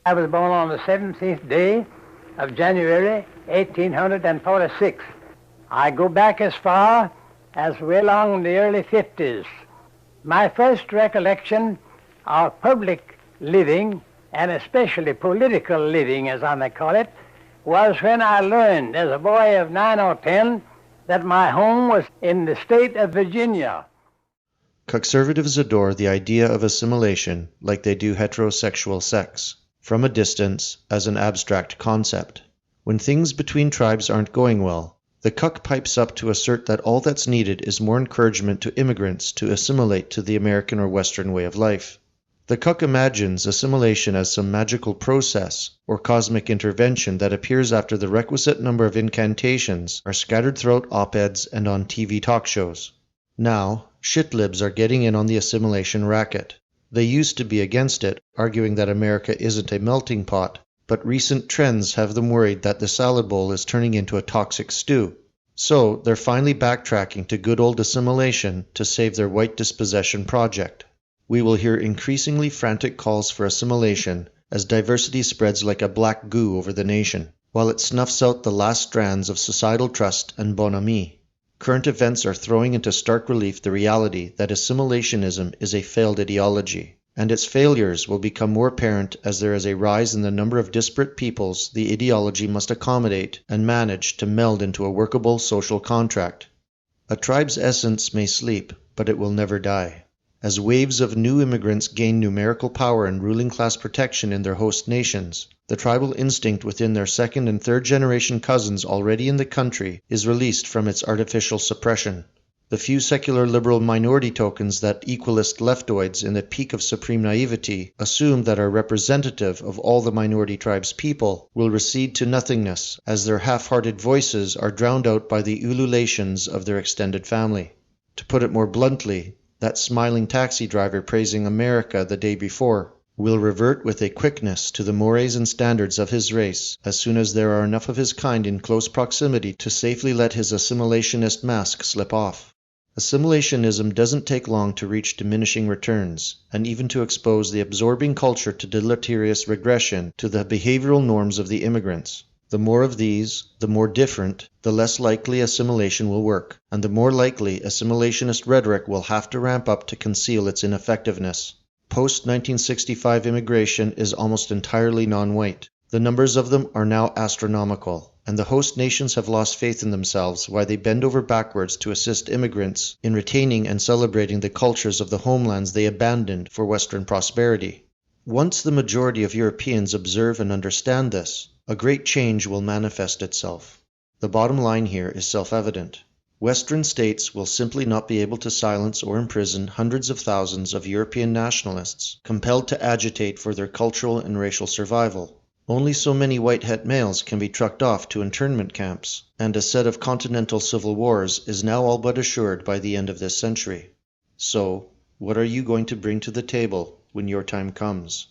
I was born on the 17th day of January, 1846. I go back as far as way along the early 50s. My first recollection of public living, and especially political living, as I may call it, was when I learned as a boy of 9 or 10 that my home was in the state of Virginia. Conservatives adore the idea of assimilation like they do heterosexual sex, from a distance as an abstract concept. When things between tribes aren't going well, the cuck pipes up to assert that all that's needed is more encouragement to immigrants to assimilate to the American or Western way of life. The cuck imagines assimilation as some magical process or cosmic intervention that appears after the requisite number of incantations are scattered throughout op-eds and on TV talk shows. Now, shitlibs are getting in on the assimilation racket. They used to be against it, arguing that America isn't a melting pot, but recent trends have them worried that the salad bowl is turning into a toxic stew. So they're finally backtracking to good old assimilation to save their white dispossession project. We will hear increasingly frantic calls for assimilation as diversity spreads like a black goo over the nation, while it snuffs out the last strands of societal trust and bonhomie. Current events are throwing into stark relief the reality that assimilationism is a failed ideology, and its failures will become more apparent as there is a rise in the number of disparate peoples the ideology must accommodate and manage to meld into a workable social contract. A tribe's essence may sleep, but it will never die. As waves of new immigrants gain numerical power and ruling class protection in their host nations, the tribal instinct within their second and third generation cousins already in the country is released from its artificial suppression. The few secular liberal minority tokens that equalist leftoids in the peak of supreme naivety assume that are representative of all the minority tribes' people will recede to nothingness as their half-hearted voices are drowned out by the ululations of their extended family. To put it more bluntly, that smiling taxi driver praising America the day before will revert with a quickness to the mores and standards of his race as soon as there are enough of his kind in close proximity to safely let his assimilationist mask slip off. Assimilationism doesn't take long to reach diminishing returns, and even to expose the absorbing culture to deleterious regression to the behavioral norms of the immigrants. The more of these, the more different, the less likely assimilation will work, and the more likely assimilationist rhetoric will have to ramp up to conceal its ineffectiveness. Post-1965 immigration is almost entirely non-white. The numbers of them are now astronomical, and the host nations have lost faith in themselves while they bend over backwards to assist immigrants in retaining and celebrating the cultures of the homelands they abandoned for Western prosperity. Once the majority of Europeans observe and understand this, a great change will manifest itself. The bottom line here is self-evident. Western states will simply not be able to silence or imprison hundreds of thousands of European nationalists compelled to agitate for their cultural and racial survival. Only so many white het males can be trucked off to internment camps, and a set of continental civil wars is now all but assured by the end of this century. So, what are you going to bring to the table when your time comes?